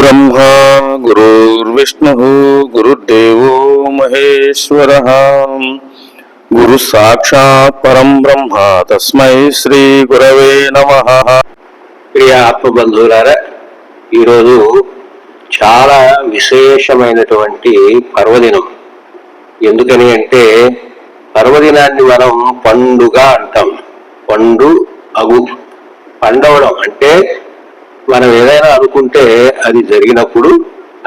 गुरुर्ब्रह्मा गुरुर्विष्णुः गुरुर्देवो महेश्वरः गुरु साक्षात् परं ब्रह्म तस्मै శ్రీ గురవే నమః. ప్రియ ఆత్మబంధువులారా, ఈరోజు చాలా విశేషమైనటువంటి పర్వదినం. ఎందుకని అంటే పర్వదినాన్ని మనం పండుగ అంటాం. పండవడం అంటే మనం ఏదైనా అనుకుంటే అది జరిగినప్పుడు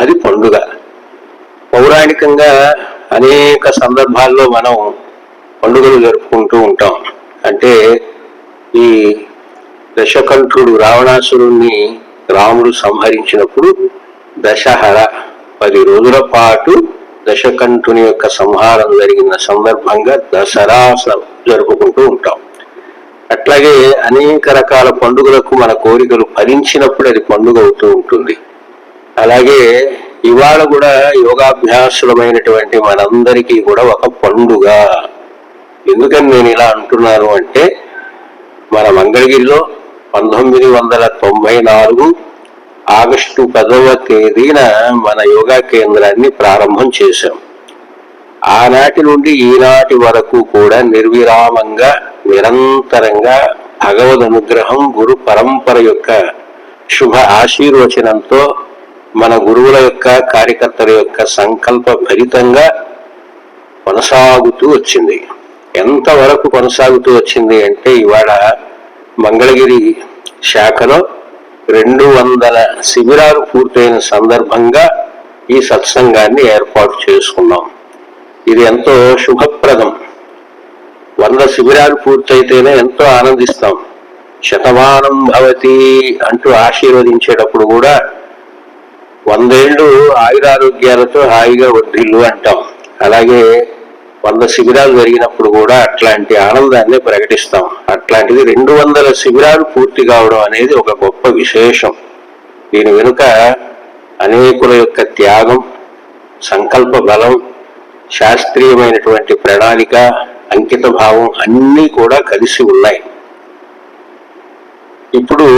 అది పండుగ. పౌరాణికంగా అనేక సందర్భాల్లో మనం పండుగలు జరుపుకుంటూ ఉంటాం. అంటే ఈ దశకంఠుడు రావణాసురుణ్ణి రాముడు సంహరించినప్పుడు దశహర 10 రోజుల పాటు దశకంఠుని యొక్క సంహారం జరిగిన సందర్భంగా దసరా జరుపుకుంటూ ఉంటాం. అట్లాగే అనేక రకాల పండుగలకు మన కోరికలు ఫలించినప్పుడు అది పండుగ అవుతూ ఉంటుంది. అలాగే ఇవాళ కూడా యోగాభ్యాసులమైనటువంటి మనందరికీ కూడా ఒక పండుగ. ఎందుకని నేను ఇలా అంటున్నాను అంటే మన మంగళగిరిలో 1994 ఆగస్టు 10వ తేదీన మన యోగా కేంద్రాన్ని ప్రారంభం చేశాం. ఆనాటి నుండి ఈనాటి వరకు కూడా నిర్విరామంగా నిరంతరంగా భగవద్ అనుగ్రహం, గురు పరంపర యొక్క శుభ ఆశీర్వచనంతో మన గురువుల యొక్క కార్యకర్తల యొక్క సంకల్ప భరితంగా కొనసాగుతూ వచ్చింది. ఎంతవరకు కొనసాగుతూ వచ్చింది అంటే ఇవాళ మంగళగిరి శాఖలో 200 శిబిరాలు పూర్తయిన సందర్భంగా ఈ సత్సంగాన్ని ఏర్పాటు చేసుకున్నాం. ఇది ఎంతో శుభప్రదం. 100 శిబిరాలు పూర్తయితేనే ఎంతో ఆనందిస్తాం. శతమానం భవతి అంటూ ఆశీర్వదించేటప్పుడు కూడా 100 ఏళ్ళు ఆయురారోగ్యాలతో హాయిగా వర్ధిల్లు అంటాం. అలాగే 100 శిబిరాలు జరిగినప్పుడు కూడా అట్లాంటి ఆనందాన్ని ప్రకటిస్తాం. అట్లాంటిది 200 శిబిరాలు పూర్తి కావడం అనేది ఒక గొప్ప విశేషం. దీని వెనుక అనేకుల యొక్క త్యాగం, సంకల్ప బలం, శాస్త్రీయమైనటువంటి ప్రణాళిక, అంకిత భావం అన్నీ కూడా కలిసి ఉన్నాయి. ఇప్పుడు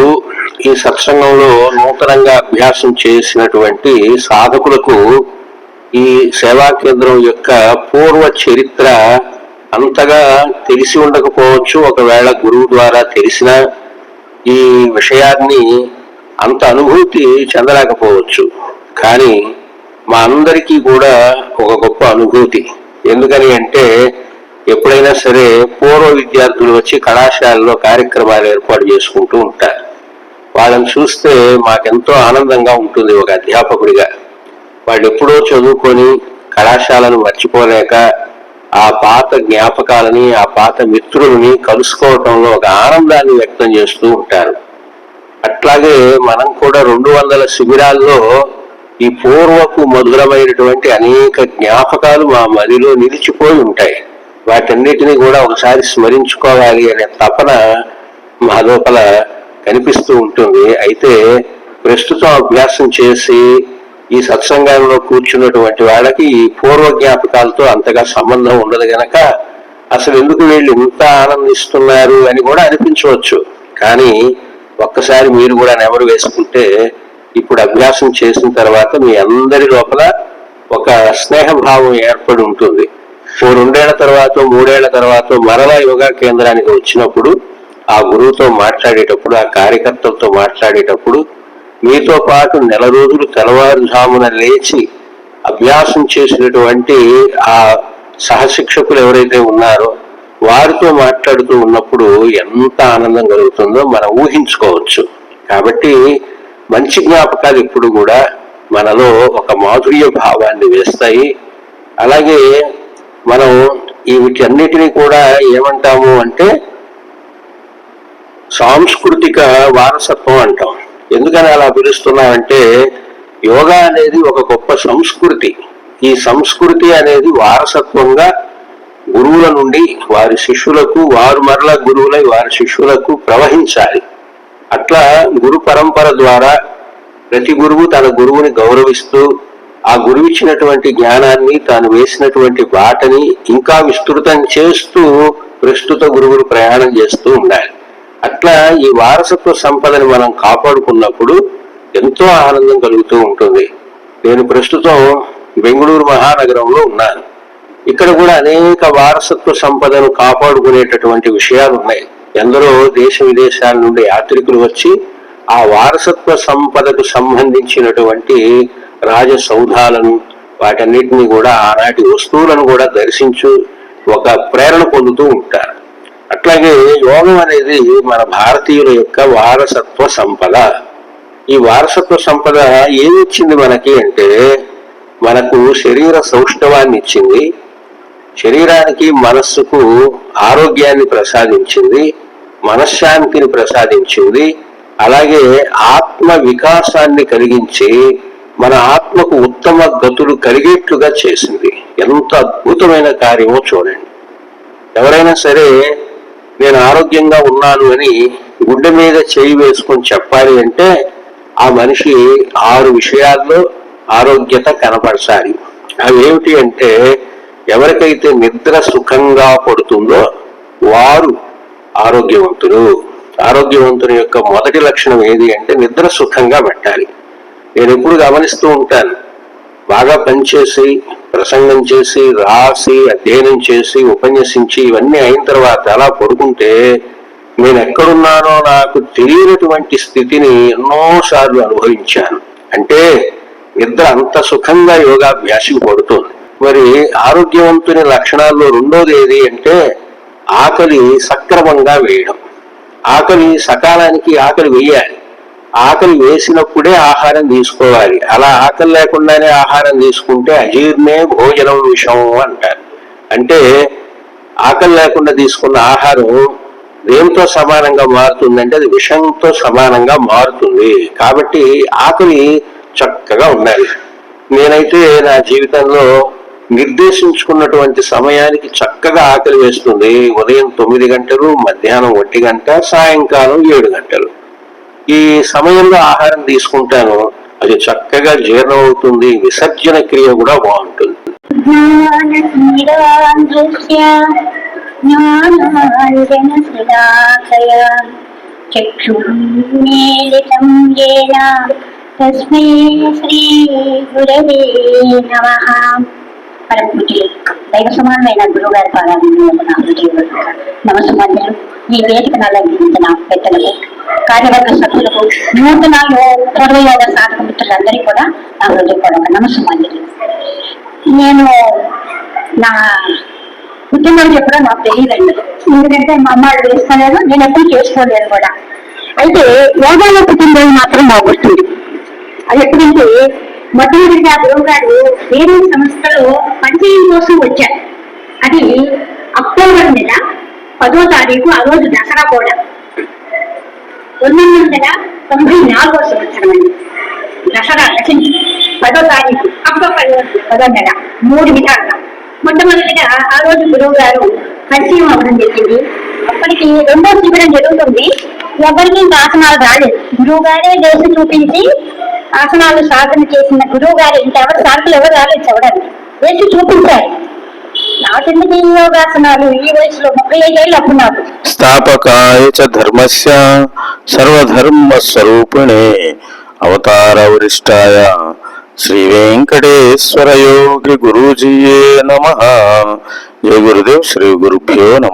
ఈ సత్సంగంలో నూతనంగా అభ్యాసం చేసినటువంటి సాధకులకు ఈ సేవా కేంద్రం యొక్క పూర్వ చరిత్ర అంతగా తెలిసి ఉండకపోవచ్చు. ఒకవేళ గురువు ద్వారా తెలిసిన ఈ విషయాన్ని అంత అనుభూతి చెందలేకపోవచ్చు. కానీ మా అందరికీ కూడా ఒక గొప్ప అనుభూతి. ఎందుకని అంటే ఎప్పుడైనా సరే పూర్వ విద్యార్థులు వచ్చి కళాశాలలో కార్యక్రమాలు ఏర్పాటు చేసుకుంటూ ఉంటారు. వాళ్ళని చూస్తే మాకెంతో ఆనందంగా ఉంటుంది. ఒక అధ్యాపకుడిగా వాళ్ళు ఎప్పుడో చదువుకొని కళాశాలను మర్చిపోలేక ఆ పాత జ్ఞాపకాలని, ఆ పాత మిత్రులని కలుసుకోవటంలో ఒక ఆనందాన్ని వ్యక్తం చేస్తూ ఉంటారు. అట్లాగే మనం కూడా 200 శిబిరాల్లో ఈ పూర్వపు మధురమైనటువంటి అనేక జ్ఞాపకాలు మా మదిలో నిలిచిపోయి ఉంటాయి. వాటన్నిటినీ కూడా ఒకసారి స్మరించుకోవాలి అనే తపన మా లోపల కనిపిస్తూ ఉంటుంది. అయితే ప్రస్తుతం అభ్యాసం చేసి ఈ సత్సంగంలో కూర్చున్నటువంటి వాళ్ళకి ఈ పూర్వ జ్ఞాపకాలతో అంతగా సంబంధం ఉండదు గనక అసలు ఎందుకు వీళ్ళు ఇంత ఆనందిస్తున్నారు అని కూడా అనిపించవచ్చు. కానీ ఒక్కసారి మీరు కూడా నెమరు వేసుకుంటే ఇప్పుడు అభ్యాసం చేసిన తర్వాత మీ అందరి లోపల ఒక స్నేహభావం ఏర్పడి ఉంటుంది. 2 ఏళ్ల తర్వాత 3 ఏళ్ల తర్వాత మరలా యోగా కేంద్రానికి వచ్చినప్పుడు ఆ గురువుతో మాట్లాడేటప్పుడు, ఆ కార్యకర్తలతో మాట్లాడేటప్పుడు మీతో పాటు 1 నెల రోజులు తెల్లవారుజామున లేచి అభ్యాసం చేసినటువంటి ఆ సహశిక్షకులు ఎవరైతే ఉన్నారో వారితో మాట్లాడుతూ ఉన్నప్పుడు ఎంత ఆనందం కలుగుతుందో మనం ఊహించుకోవచ్చు. కాబట్టి మంచి జ్ఞాపకాలు ఇప్పుడు కూడా మనలో ఒక మాధుర్య భావాన్ని వేస్తాయి. అలాగే మనం వీటన్నిటినీ కూడా ఏమంటాము అంటే సాంస్కృతిక వారసత్వం అంటాం. ఎందుకని అలా పిలుస్తున్నామంటే యోగా అనేది ఒక గొప్ప సంస్కృతి. ఈ సంస్కృతి అనేది వారసత్వంగా గురువుల నుండి వారి శిష్యులకు, వారు మరల గురువులై వారి శిష్యులకు ప్రవహించాలి. అట్లా గురు పరంపర ద్వారా ప్రతి గురువు తన గురువుని గౌరవిస్తూ ఆ గురువు ఇచ్చినటువంటి జ్ఞానాన్ని, తాను వేసినటువంటి బాటని ఇంకా విస్తృతం చేస్తూ ప్రస్తుత గురువులు ప్రయాణం చేస్తూ ఉండాలి. అట్లా ఈ వారసత్వ సంపదని మనం కాపాడుకున్నప్పుడు ఎంతో ఆనందం కలుగుతూ ఉంటుంది. నేను ప్రస్తుతం బెంగళూరు మహానగరంలో ఉన్నాను. ఇక్కడ కూడా అనేక వారసత్వ సంపదను కాపాడుకునేటటువంటి విషయాలు ఉన్నాయి. ఎందరో దేశ విదేశాల నుండి యాత్రికులు వచ్చి ఆ వారసత్వ సంపదకు సంబంధించినటువంటి రాజసౌధాలను వాటన్నిటిని కూడా ఆనాటి వస్తువులను కూడా దర్శించు ఒక ప్రేరణ పొందుతూ ఉంటారు. అట్లాగే యోగం అనేది మన భారతీయుల యొక్క వారసత్వ సంపద. ఈ వారసత్వ సంపద ఏమి ఇచ్చింది మనకి అంటే, మనకు శరీర సౌష్ఠవాన్ని ఇచ్చింది, శరీరానికి మనస్సుకు ఆరోగ్యాన్ని ప్రసాదించింది, మనశ్శాంతిని ప్రసాదించింది, అలాగే ఆత్మ వికాసాన్ని కలిగించి మన ఆత్మకు ఉత్తమ గతులు కలిగేట్లుగా చేసింది. ఎంత అద్భుతమైన కార్యమో చూడండి. ఎవరైనా సరే నేను ఆరోగ్యంగా ఉన్నాను అని గుడ్డ మీద చేయి వేసుకొని చెప్పాలి అంటే ఆ మనిషి 6 విషయాల్లో ఆరోగ్యత కనపరచాలి. అవి ఏమిటి అంటే, ఎవరికైతే నిద్ర సుఖంగా పడుతుందో వారు ఆరోగ్యవంతులు. ఆరోగ్యవంతుని యొక్క మొదటి లక్షణం ఏది అంటే నిద్ర సుఖంగా పెట్టాలి. నేను ఎప్పుడు గమనిస్తూ ఉంటాను, బాగా పనిచేసి ప్రసంగం చేసి రాసి అధ్యయనం చేసి ఉపన్యసించి ఇవన్నీ అయిన తర్వాత అలా పడుకుంటే నేను ఎక్కడున్నానో నాకు తెలియనటువంటి స్థితిని ఎన్నోసార్లు అనుభవించాను. అంటే నిద్ర అంత సుఖంగా యోగాభ్యాసం పడుతుంది. మరి ఆరోగ్యవంతుని లక్షణాల్లో రెండోది ఏది అంటే ఆకలి సక్రమంగా వేయడం. ఆకలి సకాలానికి ఆకలి వేయాలి. ఆకలి వేసినప్పుడే ఆహారం తీసుకోవాలి. అలా ఆకలి లేకుండానే ఆహారం తీసుకుంటే అజీర్ణే భోజనం విషం అంటారు. అంటే ఆకలి లేకుండా తీసుకున్న ఆహారం దేంతో సమానంగా మారుతుందంటే అది విషంతో సమానంగా మారుతుంది. కాబట్టి ఆకలి చక్కగా ఉండాలి. నేనైతే నా జీవితంలో నిర్దేశించుకున్నటువంటి సమయానికి చక్కగా ఆకలి వేస్తుంది. ఉదయం 9 గంటలు, మధ్యాహ్నం 1 గంట, సాయంకాలం 7 గంటలు. ఈ సమయంలో ఆహారం తీసుకుంటాను, అది చక్కగా జీర్ణం అవుతుంది. విసర్జన క్రియ కూడా బాగుంటుంది. తస్మై శ్రీ గురవే నమః. పరమపూజ్యులు దైవ సమానమైన గురువు గారి పాదాలను నమస్సుమంజలు. ఈ వేదికను అలంకరించిన పెద్దలకు, కార్యవర్గ సభ్యులకు, నూతన పూర్వయోగ సాధక మిత్రులందరికీ కూడా నా హృదయపూర్వక నమస్సుమంజలు. నేను నా పుట్టినరోజు ఎప్పుడో నాకు తెలియదండి, ఎందుకంటే మా అమ్మ వాళ్ళు వేసుకోలేదు, నేను ఎప్పుడు చేసుకోలేదు కూడా. అయితే యోగాలో పుట్టినరోజు మాత్రం నాకు వస్తుంది. అది ఎప్పుడంటే మొట్టమొదటిగా గురువు గారు వేరే సంస్థలో పనిచేయడం కోసం వచ్చారు. అది అక్టోబర్ నెల 10వ తారీఖు, ఆ రోజు దసరా కూడా. 1994 సంవత్సరం అండి. దసరా 10వ తారీఖు అక్టోబర్ 10వ నెల. 3 విధాలుగా మొట్టమొదటిగా ఆ రోజు గురువు గారు పరిచయం అవ్వడం జరిగింది. అప్పటికి 2వ శిబిరం జరుగుతుంది. ఎవరికి ఇంకా ఆసనాలు రాలేదు. గురువు గారే దేశం చూపించి ఆసనాలు సాధన చేసిన గురువు గారు ఇంకెవరు సాధకులు ఎవరు రాలేదు చూడండి, వేసి చూపించారు. నాకెందుకు ఈ యోగాసనాలు ఈ వయసులో 35 ఏళ్ళు అప్పుడు నాకు. స్థాపకాయ చ ధర్మస్య సర్వధర్మ స్వరూపిణే అవతార వరిష్టాయ శ్రీ వెంకటేశ్వర యోగి గురూజీయే నమః. జయ గురుదేవ్. శ్రీ గురుభ్యో నమః.